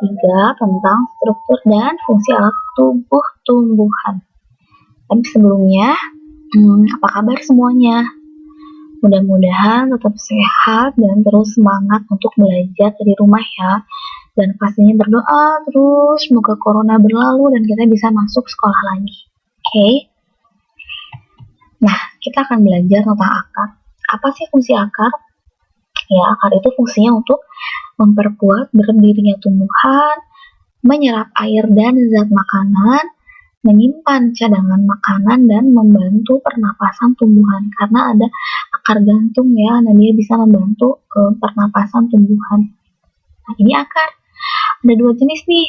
3 tentang struktur dan fungsi alat tubuh tumbuhan. Tapi sebelumnya, apa kabar semuanya? Mudah-mudahan tetap sehat dan terus semangat untuk belajar dari rumah ya. Dan pastinya berdoa terus semoga corona berlalu dan kita bisa masuk sekolah lagi. Oke? Nah, kita akan belajar tentang akar. Apa sih fungsi akar? Ya, akar itu fungsinya untuk memperkuat berdirinya tumbuhan, menyerap air dan zat makanan, menyimpan cadangan makanan, dan membantu pernapasan tumbuhan. Karena ada akar gantung ya, nah dia bisa membantu pernapasan tumbuhan. Nah, ini akar. Ada 2 jenis nih,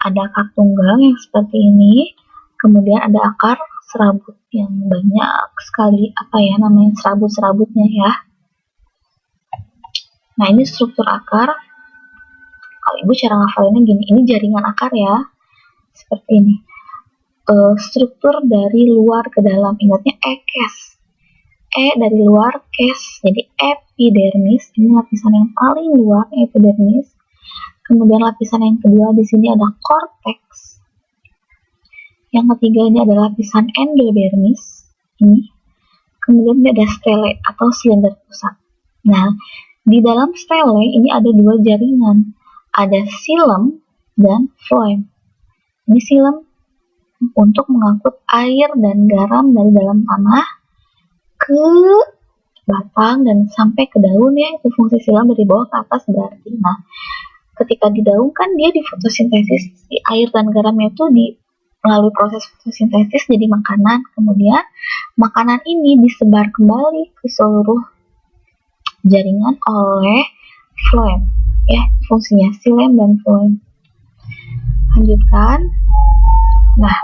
ada akar tunggang yang seperti ini, kemudian ada akar serabut yang banyak sekali serabut-serabutnya ya. Nah, ini struktur akar. Kalau ibu cara ngafalinnya gini, ini jaringan akar ya, seperti ini. Struktur dari luar ke dalam, ingatnya ekes. Dari luar, kes. Jadi epidermis, ini lapisan yang paling luar, epidermis. Kemudian lapisan yang kedua di sini ada korteks. Yang ketiga ini adalah lapisan endodermis, ini. Kemudian ada stele atau silinder pusat. Nah, di dalam stele ini ada 2 jaringan, ada xilem dan floem. Ini xilem untuk mengangkut air dan garam dari dalam tanah ke batang dan sampai ke daun ya, itu fungsi xilem dari bawah ke atas berarti. Nah, ketika di daun kan dia di fotosintesis, di air dan garamnya itu melalui proses fotosintesis jadi makanan, kemudian makanan ini disebar kembali ke seluruh jaringan oleh floem ya, fungsinya xilem dan floem. Lanjutkan. Nah,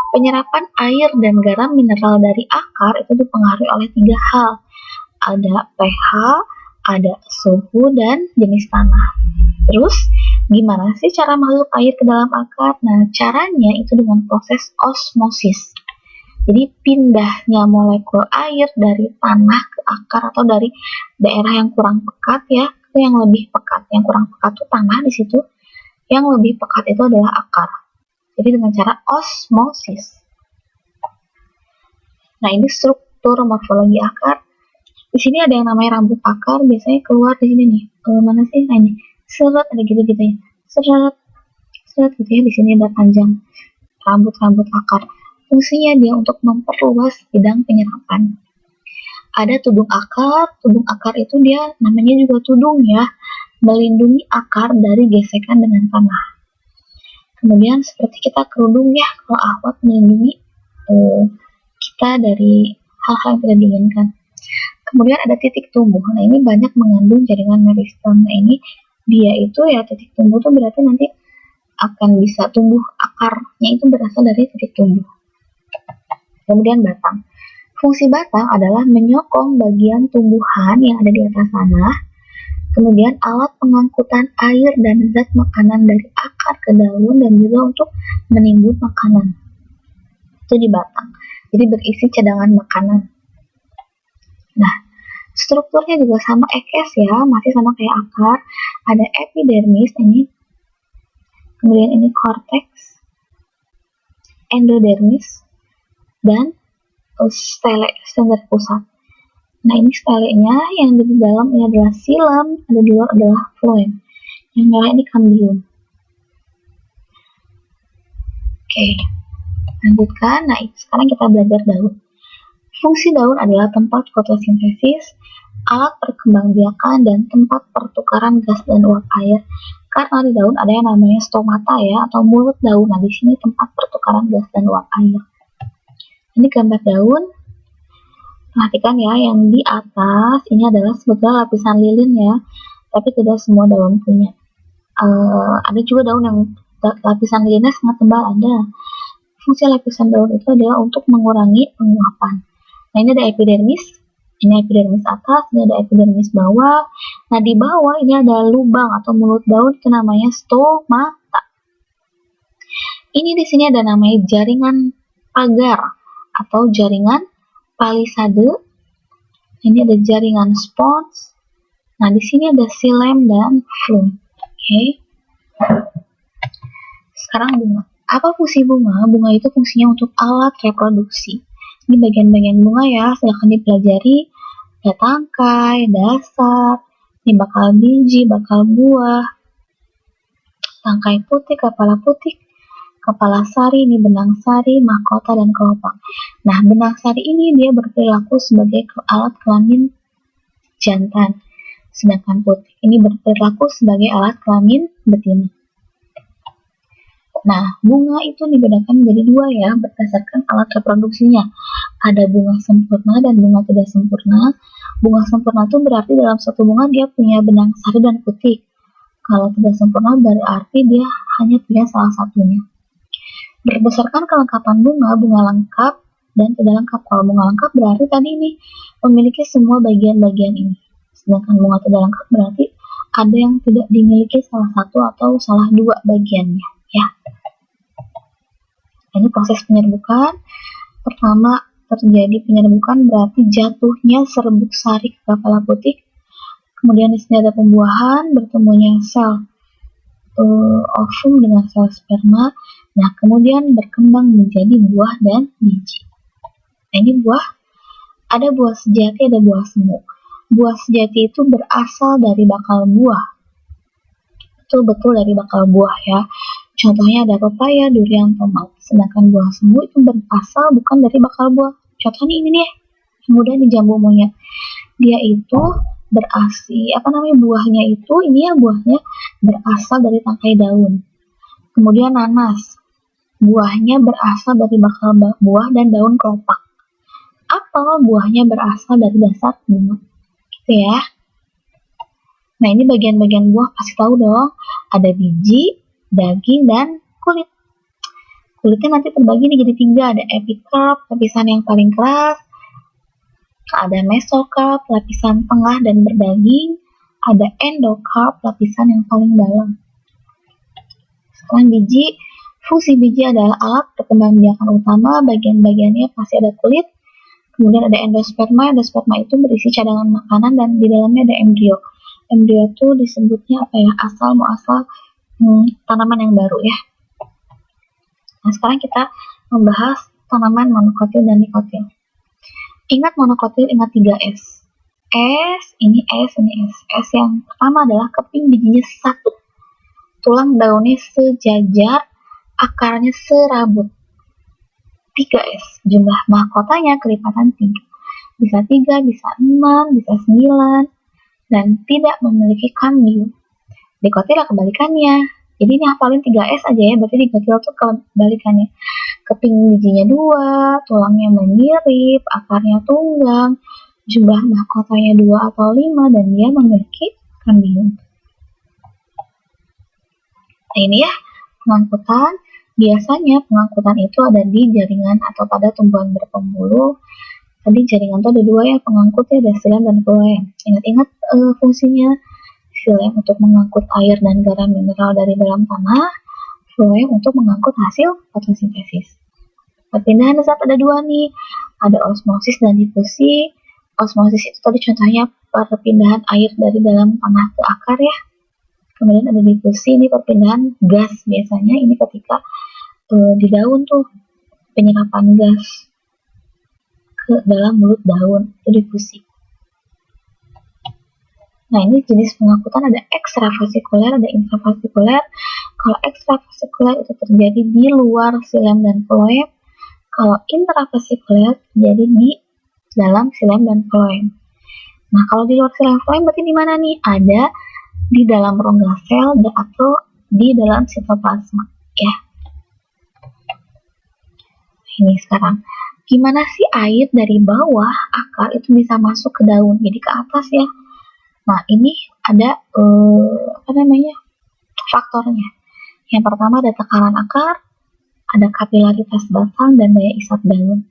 penyerapan air dan garam mineral dari akar itu dipengaruhi oleh 3 hal. Ada pH, ada suhu, dan jenis tanah. Terus, gimana sih cara masuk air ke dalam akar? Nah, caranya itu dengan proses osmosis. Jadi pindahnya molekul air dari tanah ke akar atau dari daerah yang kurang pekat ya ke yang lebih pekat. Yang kurang pekat itu tanah di situ, yang lebih pekat itu adalah akar. Jadi dengan cara osmosis. Nah, ini struktur morfologi akar. Di sini ada yang namanya rambut akar, biasanya keluar di sini nih. Mana sih? Nah, ini seret ada gitu ya. Seret gitu ya, di sini ada panjang rambut-rambut akar. Fungsinya dia untuk memperluas bidang penyerapan. Ada tudung akar. Tudung akar itu dia namanya juga tudung ya, melindungi akar dari gesekan dengan tanah. Kemudian seperti kita kerudung ya, kalau ahwat melindungi kita dari hal-hal yang tidak diinginkan. Kemudian ada titik tumbuh. Nah, ini banyak mengandung jaringan meristem. Nah, ini dia itu ya, titik tumbuh itu berarti nanti akan bisa tumbuh, akarnya itu berasal dari titik tumbuh. Kemudian batang. Fungsi batang adalah menyokong bagian tumbuhan yang ada di atas tanah. Kemudian alat pengangkutan air dan zat makanan dari akar ke daun dan juga untuk menimbun makanan. Itu di batang. Jadi berisi cadangan makanan. Nah, strukturnya juga sama ekes ya, masih sama kayak akar. Ada epidermis ini. Kemudian ini korteks, endodermis, dan stele, silinder pusat. Nah, ini stelenya, yang di dalam ini adalah xilem, ada di luar adalah floem. Yang merah ini cambium. Oke, lanjutkan. Nah, sekarang kita belajar daun. Fungsi daun adalah tempat fotosintesis, alat perkembangbiakan, dan tempat pertukaran gas dan uap air. Karena di daun ada yang namanya stomata ya, atau mulut daun. Nah, di sini tempat pertukaran gas dan uap air. Ini gambar daun. Perhatikan ya, yang di atas ini adalah sebetulnya lapisan lilin ya, tapi tidak semua daun punya. Ada juga daun yang lapisan lilinnya sangat tebal, ada. Fungsi lapisan daun itu adalah untuk mengurangi penguapan. Nah, ini ada epidermis. Ini epidermis atas, ini ada epidermis bawah. Nah, di bawah ini ada lubang atau mulut daun, itu namanya stomata. Ini di sini ada namanya jaringan pagar atau jaringan palisade. Ini ada jaringan spons. Nah, di sini ada xilem dan floem. Oke. Sekarang bunga. Apa fungsi bunga? Bunga itu fungsinya untuk alat reproduksi. Ini bagian-bagian bunga ya, silahkan dipelajari. Ada tangkai, dasar, ini bakal biji, bakal buah, tangkai putih, kepala sari, ini benang sari, mahkota, dan kelopak. Nah, benang sari ini dia berperilaku sebagai alat kelamin jantan, sedangkan putih ini berperilaku sebagai alat kelamin betina. Nah, bunga itu dibedakan menjadi dua ya, berdasarkan alat reproduksinya. Ada bunga sempurna dan bunga tidak sempurna. Bunga sempurna itu berarti dalam satu bunga dia punya benang sari dan putih. Kalau tidak sempurna berarti dia hanya punya salah satunya. Berdasarkan kelengkapan bunga, bunga lengkap dan tidak lengkap. Kalau bunga lengkap berarti tadi ini memiliki semua bagian-bagian ini. Sedangkan bunga tidak lengkap berarti ada yang tidak dimiliki salah satu atau salah dua bagiannya. Ya. Ini proses penyerbukan. Pertama terjadi penyerbukan berarti jatuhnya serbuk sari ke kepala putih. Kemudian di sini ada pembuahan, bertemunya sel ovum dengan sel sperma. Nah, kemudian berkembang menjadi buah dan biji. Nah, ini buah. Ada buah sejati, ada buah semu. Buah sejati itu berasal dari bakal buah. Betul-betul dari bakal buah ya. Contohnya ada pepaya, durian, tomat. Sedangkan buah semu itu berasal bukan dari bakal buah. Contohnya ini nih, kemudian di jambu monyet. Dia itu buahnya itu, ini ya buahnya berasal dari tangkai daun. Kemudian nanas, buahnya berasal dari bakal buah dan daun kelopak. Apel, buahnya berasal dari dasar bunga. Gitu ya. Nah, ini bagian-bagian buah pasti tahu dong. Ada biji, daging, dan kulit. Kulitnya nanti terbagi nih jadi 3. Ada epicarp, lapisan yang paling keras. Ada mesocarp, lapisan tengah dan berdaging. Ada endocarp, lapisan yang paling dalam. Sekarang biji. Fungsi biji adalah alat perkembangbiakan utama. Bagian-bagiannya pasti ada kulit. Kemudian ada endosperma. Endosperma itu berisi cadangan makanan dan di dalamnya ada embrio. Embrio itu disebutnya asal tanaman yang baru ya. Nah, sekarang kita membahas tanaman monokotil dan dikotil. Ingat monokotil, ingat 3S. Ini S. S yang pertama adalah keping bijinya 1. Tulang daunnya sejajar, akarnya serabut. 3S. Jumlah mahkotanya kelipatan 3. Bisa 3, bisa 6, bisa 9. Dan tidak memiliki kambium. Dikotil kebalikannya. Jadi ini hafalin 3S aja ya, berarti dikotil itu kebalikannya. Keping bijinya 2, tulangnya menyirip, akarnya tunggang, jumlah mahkotanya 2 atau 5, dan dia memiliki kambium. Nah, ini ya pengangkutan. Biasanya pengangkutan itu ada di jaringan atau pada tumbuhan berpembuluh. Tadi jaringan itu ada 2 ya, pengangkutnya ada xilem dan floem. Ingat-ingat fungsinya. Xilem untuk mengangkut air dan garam mineral dari dalam tanah, floem untuk mengangkut hasil fotosintesis. Perpindahan zat ada 2 nih, ada osmosis dan difusi. Osmosis itu tadi contohnya perpindahan air dari dalam tanah ke akar ya. Kemudian ada difusi, ini perpindahan gas biasanya, ini ketika di daun tuh penyerapan gas ke dalam mulut daun, itu difusi. Nah, ini jenis pengangkutan ada ekstravasikuler, ada intravasikuler. Kalau ekstravasikuler itu terjadi di luar xilem dan floem. Kalau intravasikuler terjadi di dalam xilem dan floem. Nah, kalau di luar xilem floem berarti di mana nih? Ada di dalam rongga sel atau di dalam sitoplasma, ya. Ini sekarang, gimana sih air dari bawah akar itu bisa masuk ke daun, jadi ke atas ya? Nah, ini ada faktornya. Yang pertama ada tekanan akar, ada kapilaritas batang, dan daya isap daun.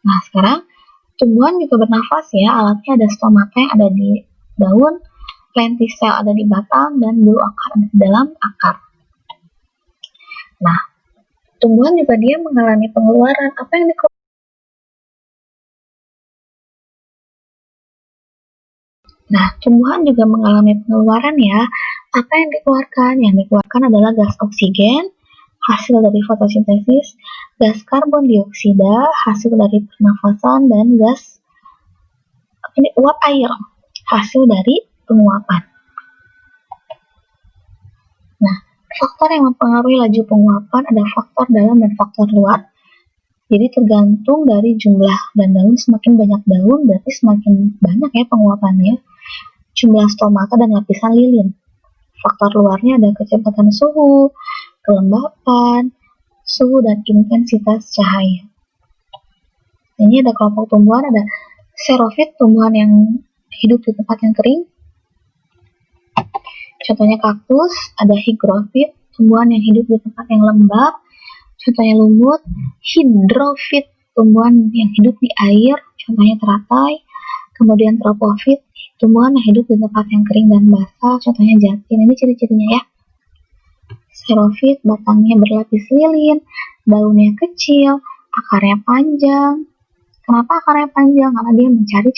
Nah, sekarang tumbuhan juga bernafas ya, alatnya ada stomata yang ada di daun, lentisel ada di batang, dan bulu akar ada di dalam akar. Nah, tumbuhan juga dia mengalami pengeluaran. Apa yang dikeluarkan? Nah, tumbuhan juga mengalami pengeluaran ya. Apa yang dikeluarkan? Yang dikeluarkan adalah gas oksigen, hasil dari fotosintesis, gas karbon dioksida hasil dari pernafasan, dan gas uap air hasil dari penguapan. Nah, faktor yang mempengaruhi laju penguapan ada faktor dalam dan faktor luar. Jadi tergantung dari jumlah dan daun, semakin banyak daun berarti semakin banyak ya penguapannya. Jumlah stomata dan lapisan lilin. Faktor luarnya ada kecepatan suhu, kelembapan, suhu dan intensitas cahaya. Ini ada kelompok tumbuhan, ada xerophyt, tumbuhan yang hidup di tempat yang kering. Contohnya kaktus, ada hygrofyt, tumbuhan yang hidup di tempat yang lembab. Contohnya lumut. Hydrophyt, tumbuhan yang hidup di air. Contohnya teratai. Kemudian tropofyt, tumbuhan yang hidup di tempat yang kering dan basah. Contohnya jatin. Ini ciri-cirinya ya. Xerophyt, batangnya berlapis lilin, daunnya kecil, akarnya panjang. Kenapa akarnya panjang? Karena dia mencari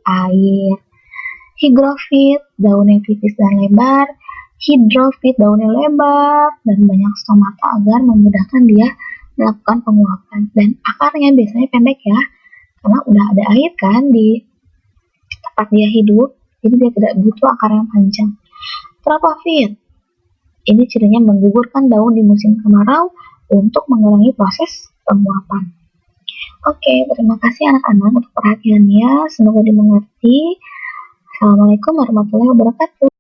air. Hygrofyt, daunnya tipis dan lebar. Hydrophyt, daunnya lebar dan banyak stomata agar memudahkan dia melakukan penguapan. Dan akarnya biasanya pendek ya, karena udah ada air kan di tempat dia hidup, jadi dia tidak butuh akar yang panjang. Tropofyt, ini cirinya menggugurkan daun di musim kemarau untuk mengurangi proses penguapan. Oke, terima kasih anak-anak untuk perhatiannya, semoga dimengerti. Assalamualaikum warahmatullahi wabarakatuh.